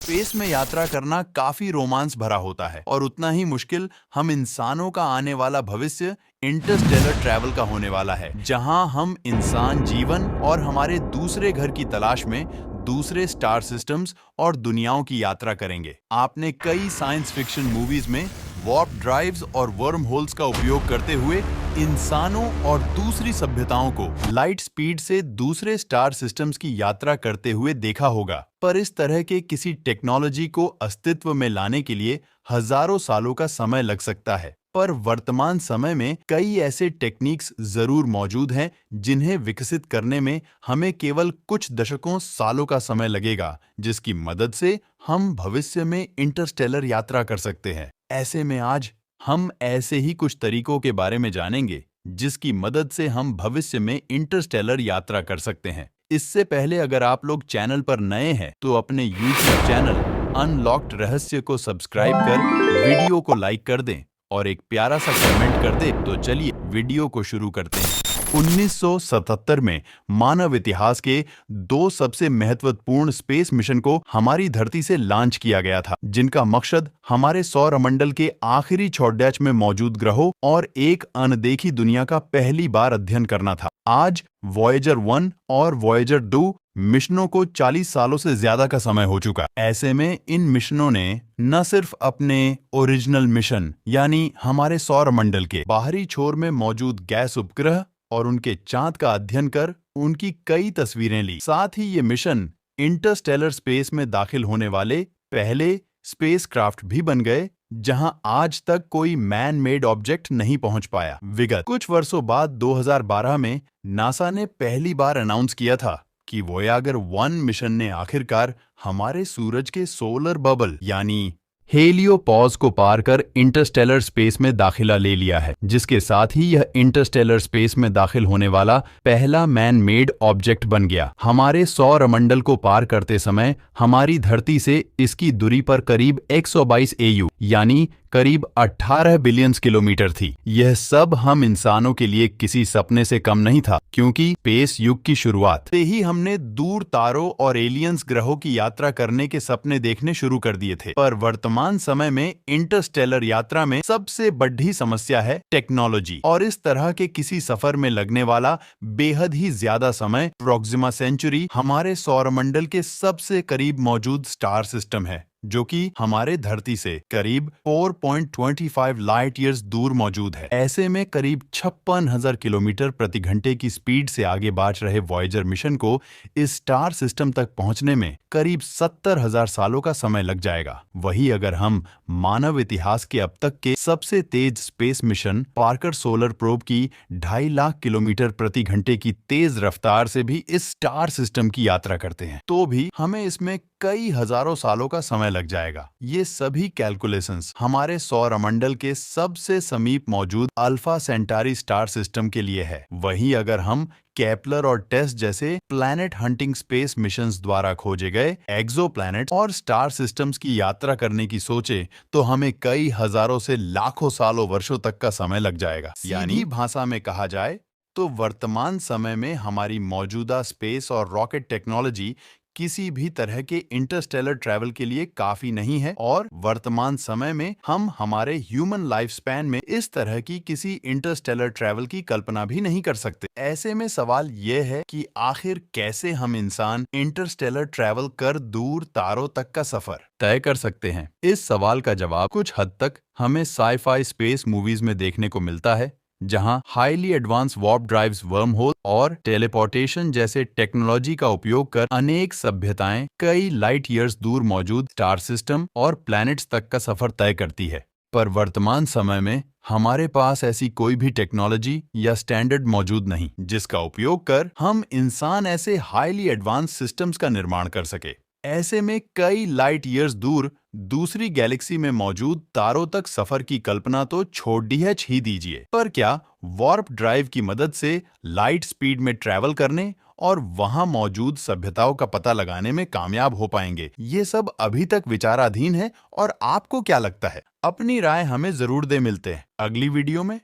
Space में यात्रा करना काफी रोमांस भरा होता है और उतना ही मुश्किल हम इंसानों का आने वाला भविष्य इंटरस्टेलर ट्रैवल का होने वाला है, जहां हम इंसान जीवन और हमारे दूसरे घर की तलाश में दूसरे स्टार सिस्टम्स और दुनियाओं की यात्रा करेंगे। आपने कई साइंस फिक्शन मूवीज में वार्प ड्राइव्स और वर्म होल्स का उपयोग करते हुए इंसानों और दूसरी सभ्यताओं को लाइट स्पीड से दूसरे स्टार सिस्टम्स की यात्रा करते हुए देखा होगा। पर इस तरह के किसी टेक्नोलॉजी को अस्तित्व में लाने के लिए हजारों सालों का समय लग सकता है। पर वर्तमान समय में कई ऐसे टेक्निक्स जरूर मौजूद हैं जिन्हें विकसित करने में हमें केवल कुछ दशकों सालों का समय लगेगा, जिसकी मदद से हम भविष्य में इंटरस्टेलर यात्रा कर सकते हैं। ऐसे में आज हम ऐसे ही कुछ तरीकों के बारे में जानेंगे जिसकी मदद से हम भविष्य में इंटरस्टेलर यात्रा कर सकते हैं। इससे पहले अगर आप लोग चैनल पर नए हैं तो अपने YouTube चैनल अनलॉक्ड रहस्य को सब्सक्राइब कर वीडियो को लाइक कर दें और एक प्यारा सा कमेंट कर दे। तो चलिए वीडियो को शुरू करते हैं। 1977 में मानव इतिहास के दो सबसे महत्वपूर्ण स्पेस मिशन को हमारी धरती से लॉन्च किया गया था, जिनका मकसद हमारे सौरमंडल के आखिरी छोड़दैच में मौजूद ग्रहों और एक अनदेखी दुनिया का पहली बार अध्ययन करना था। आज वॉयेजर 1 और वॉयेजर 2 मिशनों को 40 सालों से ज्यादा का समय हो चुका। ऐसे में इन मिशनों ने न सिर्फ अपने ओरिजिनल मिशन यानी हमारे सौरमंडल के बाहरी छोर में मौजूद गैस उपग्रह और उनके चांद का अध्ययन कर उनकी कई तस्वीरें ली, साथ ही ये मिशन इंटरस्टेलर स्पेस में दाखिल होने वाले पहले स्पेसक्राफ्ट भी बन गए जहां आज तक कोई मैन मेड ऑब्जेक्ट नहीं पहुंच पाया। विगत कुछ वर्षों बाद 2012 में नासा ने पहली बार अनाउंस किया था कि वोयागर 1 मिशन ने आखिरकार हमारे सूरज के सोलर बबल यानी हेलियोपॉज को पार कर इंटरस्टेलर स्पेस में दाखिला ले लिया है, जिसके साथ ही यह इंटरस्टेलर स्पेस में दाखिल होने वाला पहला मैन मेड ऑब्जेक्ट बन गया। हमारे सौरमंडल को पार करते समय हमारी धरती से इसकी दूरी पर करीब 122 AU यानी करीब 18 बिलियन किलोमीटर थी। यह सब हम इंसानों के लिए किसी सपने से कम नहीं था, क्योंकि स्पेस युग की शुरुआत से ही हमने दूर तारों और एलियंस ग्रहों की यात्रा करने के सपने देखने शुरू कर दिए थे। पर वर्तमान समय में इंटरस्टेलर यात्रा में सबसे बड़ी समस्या है टेक्नोलॉजी, और इस तरह के किसी सफर में लगने वाला बेहद ही ज्यादा समय प्रोक्सिमा सेंचुरी हमारे सौरमंडल के सबसे करीब मौजूद स्टार सिस्टम है, जो कि हमारे धरती से करीब 4.25 लाइट ईयर्स दूर मौजूद है। ऐसे में करीब 56,000 किलोमीटर प्रति घंटे की स्पीड से आगे बढ़ रहे वॉयेजर मिशन को इस स्टार सिस्टम तक पहुंचने में करीब 70,000 सालों का समय लग जाएगा। वही अगर हम मानव इतिहास के अब तक के सबसे तेज space mission Parker solar probe की 2.5 लाख किलोमीटर प्रति घंटे की तेज रफ्तार से भी इस स्टार सिस्टम की यात्रा करते हैं, तो भी हमें इसमें कई हजारों सालों का समय लग जाएगा। ये सभी कैलकुलेशंस हमारे सौरमंडल के सबसे समीप मौजूद अल्फा सेंटारी स्टार सिस्टम के लिए है। वहीं अगर हम केपलर और टेस्ट जैसे प्लैनेट हंटिंग स्पेस मिशंस द्वारा खोजे गए एक्सोप्लैनेट्स और स्टार सिस्टम्स की यात्रा करने की सोचे तो हमें कई हजारों से लाखों सालों वर्षों तक का समय लग जाएगा। यानी भाषा में कहा जाए तो वर्तमान समय में हमारी मौजूदा स्पेस और रॉकेट टेक्नोलॉजी किसी भी तरह के इंटरस्टेलर ट्रैवल के लिए काफी नहीं है, और वर्तमान समय में हम हमारे ह्यूमन लाइफ स्पैन में इस तरह की किसी इंटरस्टेलर ट्रैवल की कल्पना भी नहीं कर सकते। ऐसे में सवाल यह है कि आखिर कैसे हम इंसान इंटरस्टेलर ट्रैवल कर दूर तारों तक का सफर तय कर सकते हैं। इस सवाल का जवाब कुछ हद तक हमें साई-फाई स्पेस मूवीज में देखने को मिलता है, जहां highly advance warp drives, worm hole और टेलीपोर्टेशन जैसे टेक्नोलॉजी का उपयोग कर अनेक सभ्यताएं कई लाइट ईयर्स दूर मौजूद स्टार सिस्टम और प्लैनेट्स तक का सफर तय करती है। पर वर्तमान समय में हमारे पास ऐसी कोई भी टेक्नोलॉजी या स्टैंडर्ड मौजूद नहीं जिसका उपयोग कर हम इंसान ऐसे हाईली एडवांस सिस्टम्स का निर्माण कर सके। ऐसे में कई लाइट ईयर्स दूर दूसरी गैलेक्सी में मौजूद तारों तक सफर की कल्पना तो छोड़ ही दीजिए, पर क्या वार्प ड्राइव की मदद से लाइट स्पीड में ट्रैवल करने और वहां मौजूद सभ्यताओं का पता लगाने में कामयाब हो पाएंगे? ये सब अभी तक विचाराधीन है, और आपको क्या लगता है? अपनी राय हमें जरूर दे। मिलते हैं अगली वीडियो में।